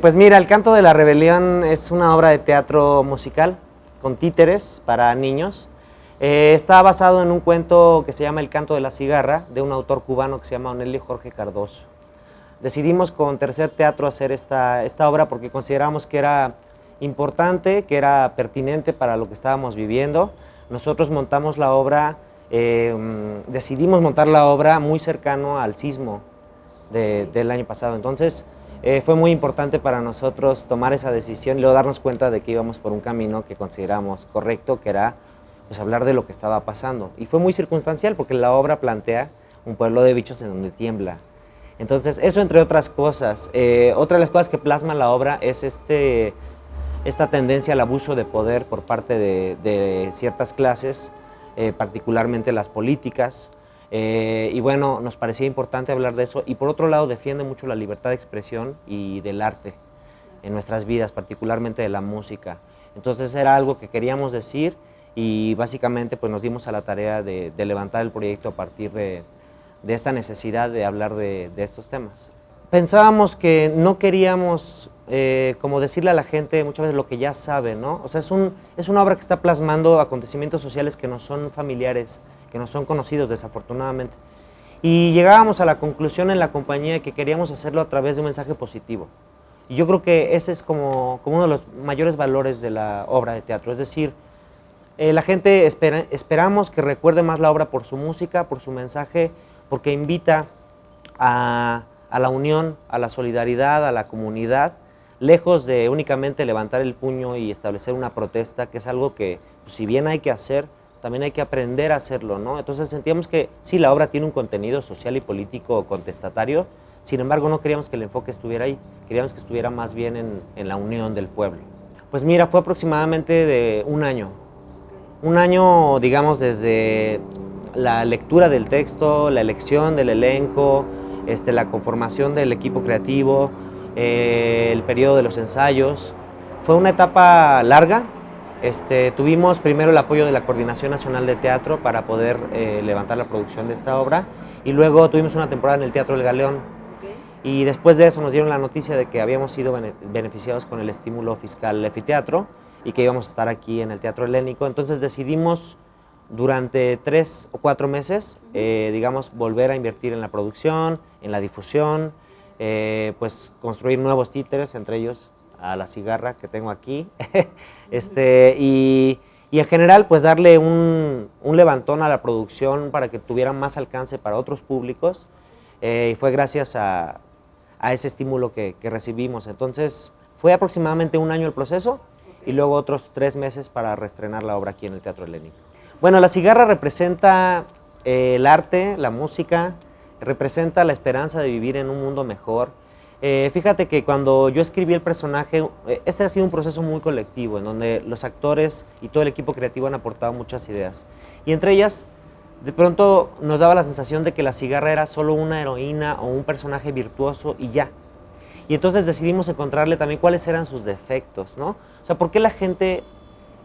Pues mira, El Canto de la Rebelión es una obra de teatro musical con títeres para niños. Está basado en un cuento que se llama El Canto de la Cigarra, de un autor cubano que se llama Onelio Jorge Cardoso. Decidimos con Tercer Teatro hacer esta obra porque consideramos que era importante, que era pertinente para lo que estábamos viviendo. Nosotros montamos la obra, decidimos montar la obra muy cercano al sismo del año pasado. Entonces, fue muy importante para nosotros tomar esa decisión y luego darnos cuenta de que íbamos por un camino que consideramos correcto, que era pues, hablar de lo que estaba pasando. Y fue muy circunstancial porque la obra plantea un pueblo de bichos en donde tiembla. Entonces, eso entre otras cosas. Otra de las cosas que plasma la obra es esta tendencia al abuso de poder por parte de ciertas clases, particularmente las políticas. Y bueno, nos parecía importante hablar de eso y por otro lado defiende mucho la libertad de expresión y del arte en nuestras vidas, particularmente de la música. Entonces era algo que queríamos decir y básicamente pues nos dimos a la tarea de levantar el proyecto a partir de esta necesidad de hablar de estos temas. Pensábamos que no queríamos como decirle a la gente muchas veces lo que ya sabe, ¿no? O sea, es una obra que está plasmando acontecimientos sociales que no son familiares, que no son conocidos desafortunadamente. Y llegábamos a la conclusión en la compañía que queríamos hacerlo a través de un mensaje positivo. Y yo creo que ese es como uno de los mayores valores de la obra de teatro, es decir, la gente esperamos que recuerde más la obra por su música, por su mensaje, porque invita a la unión, a la solidaridad, a la comunidad, lejos de únicamente levantar el puño y establecer una protesta, que es algo que, pues, si bien hay que hacer, también hay que aprender a hacerlo, ¿no? Entonces sentíamos que sí, la obra tiene un contenido social y político contestatario, sin embargo no queríamos que el enfoque estuviera ahí, queríamos que estuviera más bien en la unión del pueblo. Pues mira, fue aproximadamente de un año, digamos, desde la lectura del texto, la elección del elenco, la conformación del equipo creativo, el periodo de los ensayos. Fue una etapa larga. Tuvimos primero el apoyo de la Coordinación Nacional de Teatro para poder levantar la producción de esta obra y luego tuvimos una temporada en el Teatro El Galeón. Y después de eso nos dieron la noticia de que habíamos sido beneficiados con el estímulo fiscal Efiteatro y que íbamos a estar aquí en el Teatro Helénico. Entonces decidimos durante 3 o 4 meses, digamos, volver a invertir en la producción, en la difusión, pues construir nuevos títeres, entre ellos a la cigarra que tengo aquí, y en general pues darle un levantón a la producción para que tuviera más alcance para otros públicos, y fue gracias a ese estímulo que recibimos. Entonces fue aproximadamente un año el proceso y luego otros 3 meses para reestrenar la obra aquí en el Teatro Helénico. Bueno, la cigarra representa el arte, la música, representa la esperanza de vivir en un mundo mejor. Fíjate que cuando yo escribí el personaje, este ha sido un proceso muy colectivo, en donde los actores y todo el equipo creativo han aportado muchas ideas. Y entre ellas, de pronto nos daba la sensación de que la cigarra era solo una heroína o un personaje virtuoso y ya. Y entonces decidimos encontrarle también cuáles eran sus defectos, ¿no? O sea, ¿por qué la gente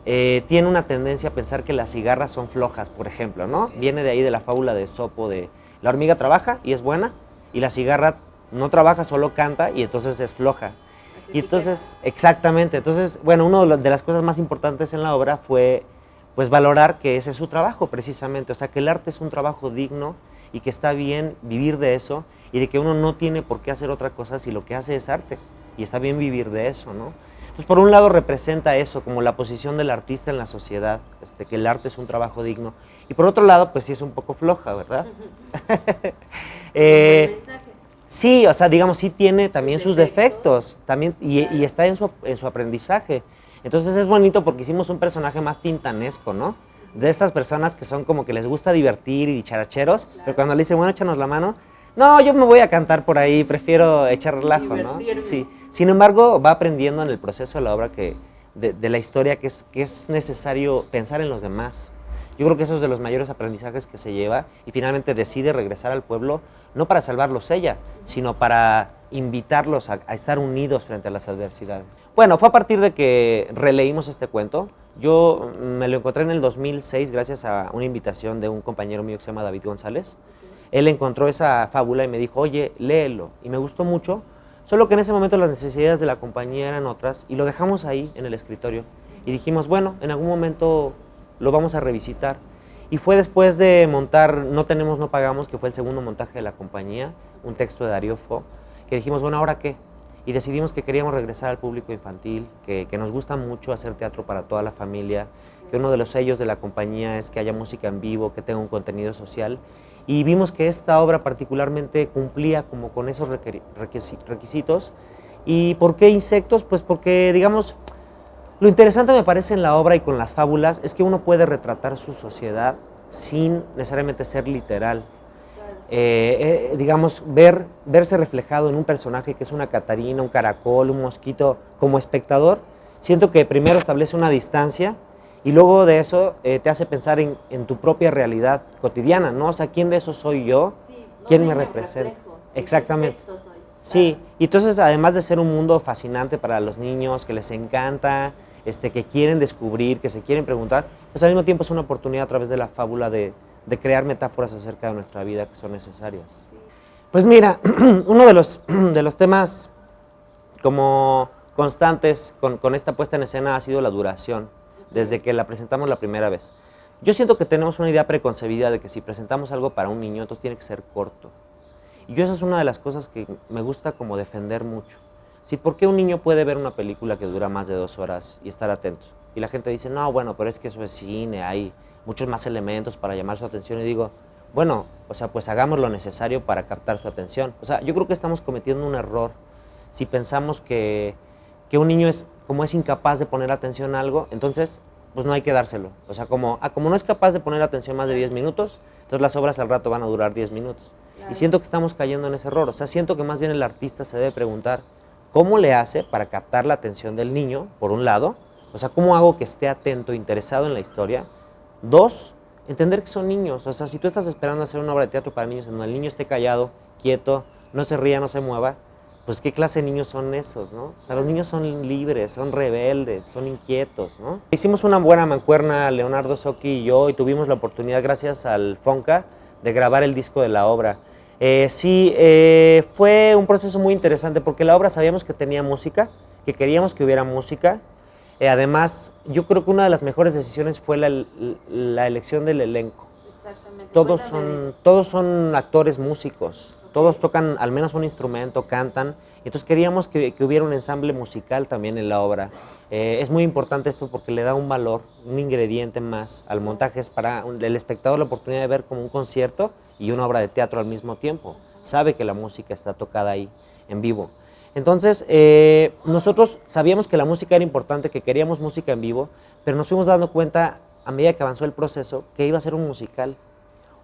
tiene una tendencia a pensar que las cigarras son flojas, por ejemplo, ¿no? Viene de ahí de la fábula de Esopo de la hormiga trabaja y es buena y la cigarra no trabaja, solo canta y entonces es floja. Y entonces, exactamente, entonces, bueno, una de las cosas más importantes en la obra fue pues valorar que ese es su trabajo precisamente, o sea, que el arte es un trabajo digno y que está bien vivir de eso y de que uno no tiene por qué hacer otra cosa si lo que hace es arte y está bien vivir de eso, ¿no? Entonces, por un lado representa eso, como la posición del artista en la sociedad, que el arte es un trabajo digno, y por otro lado, pues sí es un poco floja, ¿verdad? Sí, o sea, digamos, sí tiene también sus defectos también, y está en su aprendizaje. Entonces es bonito porque hicimos un personaje más tintanesco, ¿no? De estas personas que son como que les gusta divertir y dicharacheros, pero cuando le dicen, bueno, échanos la mano, no, yo me voy a cantar por ahí, prefiero echar relajo, ¿no? Sí. Sin embargo, va aprendiendo en el proceso de la obra de la historia que es necesario pensar en los demás. Yo creo que eso es de los mayores aprendizajes que se lleva y finalmente decide regresar al pueblo, no para salvarlos ella, sino para invitarlos a estar unidos frente a las adversidades. Bueno, fue a partir de que releímos este cuento. Yo me lo encontré en el 2006 gracias a una invitación de un compañero mío que se llama David González. Él encontró esa fábula y me dijo, oye, léelo. Y me gustó mucho, Solo que en ese momento las necesidades de la compañía eran otras y lo dejamos ahí en el escritorio. Y dijimos, bueno, en algún momento lo vamos a revisitar. Y fue después de montar No Tenemos, No Pagamos, que fue el segundo montaje de la compañía, un texto de Darío Fo, que dijimos, bueno, ¿ahora qué? Y decidimos que queríamos regresar al público infantil, que nos gusta mucho hacer teatro para toda la familia, que uno de los sellos de la compañía es que haya música en vivo, que tenga un contenido social. Y vimos que esta obra particularmente cumplía como con esos requisitos. ¿Y por qué insectos? Pues porque, digamos, lo interesante me parece en la obra y con las fábulas es que uno puede retratar su sociedad sin necesariamente ser literal. Digamos, verse reflejado en un personaje que es una catarina, un caracol, un mosquito, como espectador, siento que primero establece una distancia y luego de eso te hace pensar en tu propia realidad cotidiana, ¿no? O sea, ¿quién de esos soy yo? Sí, ¿Quién me representa? Exactamente. Sí, y entonces además de ser un mundo fascinante para los niños, que les encanta, que quieren descubrir, que se quieren preguntar, pues al mismo tiempo es una oportunidad a través de la fábula de crear metáforas acerca de nuestra vida que son necesarias. Sí. Pues mira, uno de los temas como constantes con esta puesta en escena ha sido la duración, desde que la presentamos la primera vez. Yo siento que tenemos una idea preconcebida de que si presentamos algo para un niño, entonces tiene que ser corto. Y yo esa es una de las cosas que me gusta como defender mucho. Sí, ¿por qué un niño puede ver una película que dura más de 2 horas y estar atento? Y la gente dice, no, bueno, pero es que eso es cine, hay muchos más elementos para llamar su atención. Y digo, bueno, o sea, pues hagamos lo necesario para captar su atención. O sea, yo creo que estamos cometiendo un error si pensamos que un niño es incapaz de poner atención a algo, entonces pues no hay que dárselo. O sea, como no es capaz de poner atención más de 10 minutos, entonces las obras al rato van a durar 10 minutos. Claro. Y siento que estamos cayendo en ese error. O sea, siento que más bien el artista se debe preguntar cómo le hace para captar la atención del niño, por un lado. O sea, cómo hago que esté atento, interesado en la historia. 2, entender que son niños. O sea, si tú estás esperando hacer una obra de teatro para niños en donde el niño esté callado, quieto, no se ría, no se mueva, pues ¿qué clase de niños son esos, no? O sea, los niños son libres, son rebeldes, son inquietos, ¿no? Hicimos una buena mancuerna, Leonardo Socchi y yo, y tuvimos la oportunidad, gracias al FONCA, de grabar el disco de la obra. Fue un proceso muy interesante porque la obra sabíamos que tenía música, que queríamos que hubiera música. Además, yo creo que una de las mejores decisiones fue la elección del elenco. Exactamente. Todos son actores músicos. Todos tocan al menos un instrumento, cantan, y entonces queríamos que hubiera un ensamble musical también en la obra. Es muy importante esto porque le da un valor, un ingrediente más al montaje, es para el espectador la oportunidad de ver como un concierto y una obra de teatro al mismo tiempo. Sabe que la música está tocada ahí, en vivo. Entonces, nosotros sabíamos que la música era importante, que queríamos música en vivo, pero nos fuimos dando cuenta, a medida que avanzó el proceso, que iba a ser un musical.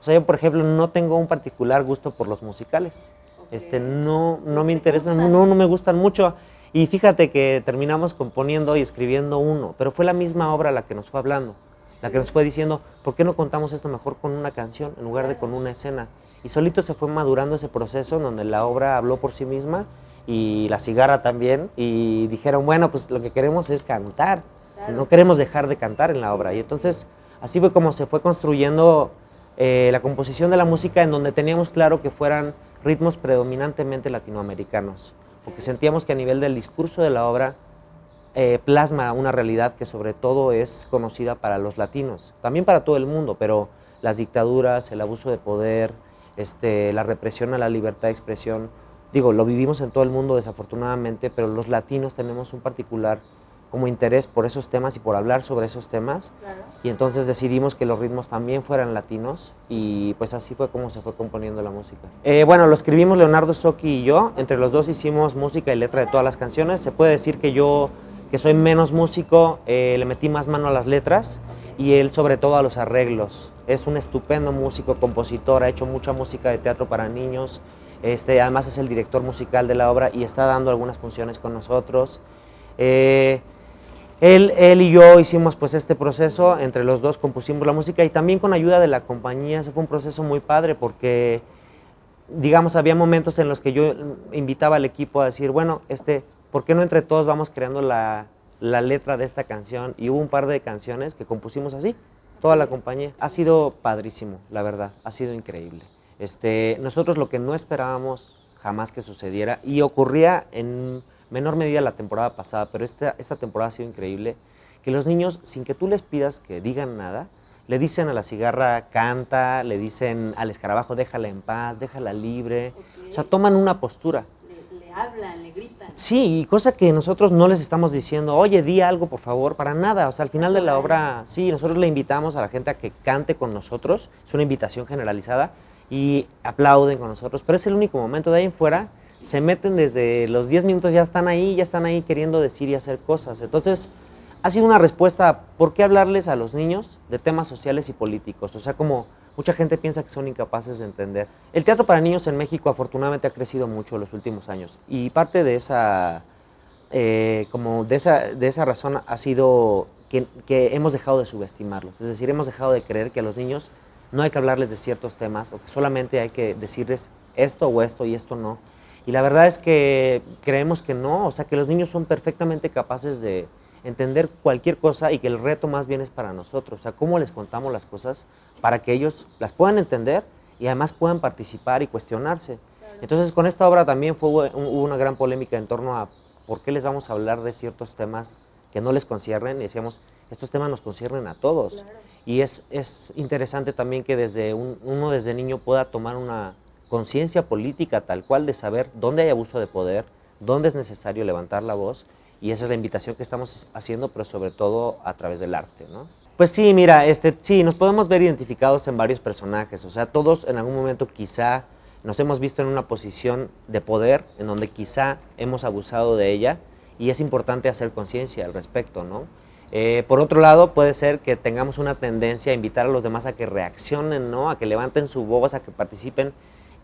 O sea, yo, por ejemplo, no tengo un particular gusto por los musicales. Okay. No me interesan, no me gustan mucho. Y fíjate que terminamos componiendo y escribiendo uno, pero fue la misma obra la que nos fue hablando, la que nos fue diciendo, ¿por qué no contamos esto mejor con una canción en lugar de con una escena? Y solito se fue madurando ese proceso en donde la obra habló por sí misma y la cigarra también, y dijeron, bueno, pues lo que queremos es cantar, no queremos dejar de cantar en la obra. Y entonces así fue como se fue construyendo la composición de la música, en donde teníamos claro que fueran ritmos predominantemente latinoamericanos, porque sentíamos que a nivel del discurso de la obra plasma una realidad que sobre todo es conocida para los latinos, también para todo el mundo, pero las dictaduras, el abuso de poder, la represión a la libertad de expresión, digo, lo vivimos en todo el mundo desafortunadamente, pero los latinos tenemos un particular como interés por esos temas y por hablar sobre esos temas. Claro. Y entonces decidimos que los ritmos también fueran latinos y pues así fue como se fue componiendo la música. Bueno, lo escribimos Leonardo Socchi y yo, entre los dos hicimos música y letra de todas las canciones. Se puede decir que yo, que soy menos músico, le metí más mano a las letras y él sobre todo a los arreglos. Es un estupendo músico, compositor, ha hecho mucha música de teatro para niños, además es el director musical de la obra y está dando algunas funciones con nosotros. Él y yo hicimos pues este proceso, entre los dos compusimos la música y también con ayuda de la compañía. Eso fue un proceso muy padre porque, digamos, había momentos en los que yo invitaba al equipo a decir, bueno, ¿por qué no entre todos vamos creando la letra de esta canción? Y hubo un par de canciones que compusimos así, toda la compañía. Ha sido padrísimo, la verdad, ha sido increíble. Nosotros lo que no esperábamos jamás que sucediera, y ocurría en menor medida la temporada pasada, pero esta temporada ha sido increíble, que los niños, sin que tú les pidas que digan nada, le dicen a la cigarra canta, le dicen al escarabajo déjala en paz, déjala libre, okay. O sea, toman una postura. Le hablan, le gritan. Sí, y cosa que nosotros no les estamos diciendo, oye, di algo por favor, para nada, o sea, al final de la obra, sí, nosotros le invitamos a la gente a que cante con nosotros, es una invitación generalizada, y aplauden con nosotros, pero es el único momento. De ahí en fuera, se meten desde los 10 minutos, ya están ahí queriendo decir y hacer cosas. Entonces, ha sido una respuesta a por qué hablarles a los niños de temas sociales y políticos. O sea, como mucha gente piensa que son incapaces de entender. El teatro para niños en México afortunadamente ha crecido mucho en los últimos años. Y parte de esa, de esa razón ha sido que hemos dejado de subestimarlos. Es decir, hemos dejado de creer que a los niños no hay que hablarles de ciertos temas o que solamente hay que decirles esto o esto y esto no. Y la verdad es que creemos que no, o sea, que los niños son perfectamente capaces de entender cualquier cosa y que el reto más bien es para nosotros. O sea, cómo les contamos las cosas para que ellos las puedan entender y además puedan participar y cuestionarse. Claro. Entonces, con esta obra también hubo una gran polémica en torno a por qué les vamos a hablar de ciertos temas que no les conciernen, y decíamos, estos temas nos conciernen a todos. Claro. Y es interesante también que uno desde niño pueda tomar una conciencia política tal cual de saber dónde hay abuso de poder, dónde es necesario levantar la voz. Y esa es la invitación que estamos haciendo, pero sobre todo a través del arte, ¿no? Pues sí, mira, sí, nos podemos ver identificados en varios personajes. O sea, todos en algún momento quizá nos hemos visto en una posición de poder, en donde quizá hemos abusado de ella, y es importante hacer conciencia al respecto, ¿no? Por otro lado, puede ser que tengamos una tendencia a invitar a los demás a que reaccionen, ¿no? A que levanten su voz, a que participen,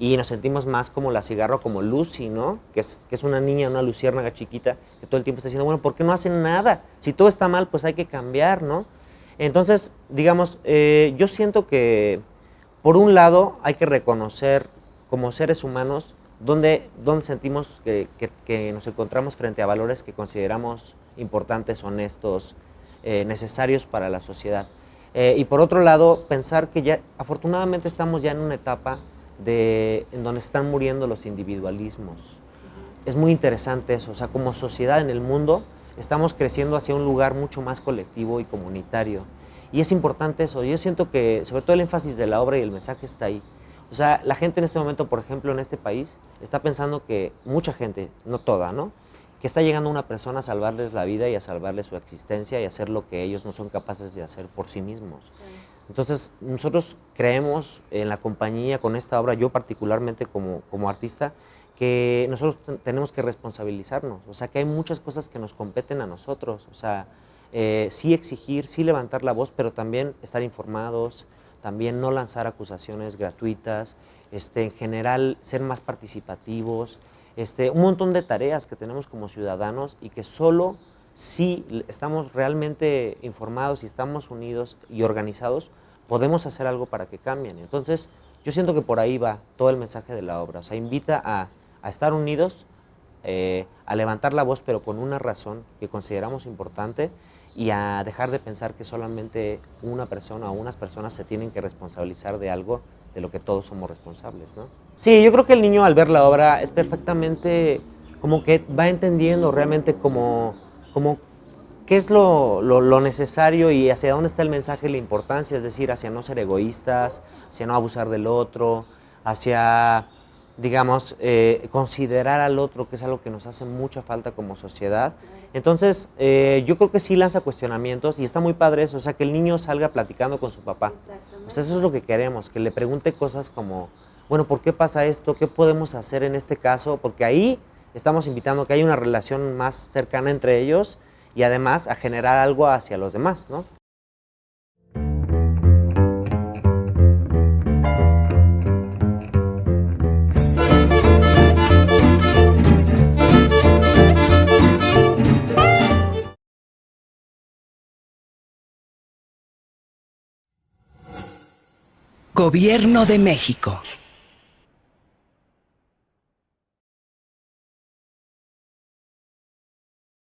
y nos sentimos más como la cigarra, como Lucy, ¿no? Que es una niña, una luciérnaga chiquita, que todo el tiempo está diciendo, bueno, ¿por qué no hacen nada? Si todo está mal, pues hay que cambiar, ¿no? Entonces, digamos, yo siento que, por un lado, hay que reconocer como seres humanos dónde sentimos que nos encontramos frente a valores que consideramos importantes, honestos, necesarios para la sociedad. Y por otro lado, pensar que ya, afortunadamente, estamos ya en una etapa en donde están muriendo los individualismos. Es muy interesante eso, o sea, como sociedad en el mundo estamos creciendo hacia un lugar mucho más colectivo y comunitario. Y es importante eso. Yo siento que, sobre todo el énfasis de la obra y el mensaje está ahí. O sea, la gente en este momento, por ejemplo, en este país, está pensando que mucha gente, no toda, ¿no?, que está llegando una persona a salvarles la vida y a salvarles su existencia y a hacer lo que ellos no son capaces de hacer por sí mismos. Entonces, nosotros creemos en la compañía, con esta obra, yo particularmente como artista, que nosotros tenemos que responsabilizarnos. O sea, que hay muchas cosas que nos competen a nosotros. O sea, sí exigir, sí levantar la voz, pero también estar informados, también no lanzar acusaciones gratuitas, en general ser más participativos, un montón de tareas que tenemos como ciudadanos y que solo si estamos realmente informados y estamos unidos y organizados, podemos hacer algo para que cambien. Entonces, yo siento que por ahí va todo el mensaje de la obra. O sea, invita a estar unidos, a levantar la voz, pero con una razón que consideramos importante, y a dejar de pensar que solamente una persona o unas personas se tienen que responsabilizar de algo de lo que todos somos responsables, ¿no? Sí, yo creo que el niño al ver la obra es perfectamente como que va entendiendo realmente como qué es lo necesario y hacia dónde está el mensaje y la importancia, es decir, hacia no ser egoístas, hacia no abusar del otro, hacia, digamos, considerar al otro, que es algo que nos hace mucha falta como sociedad. Entonces, yo creo que sí lanza cuestionamientos y está muy padre eso, o sea, que el niño salga platicando con su papá. O sea, eso es lo que queremos, que le pregunte cosas como, bueno, ¿por qué pasa esto? ¿Qué podemos hacer en este caso? Porque ahí estamos invitando a que haya una relación más cercana entre ellos y además a generar algo hacia los demás, ¿no? Gobierno de México.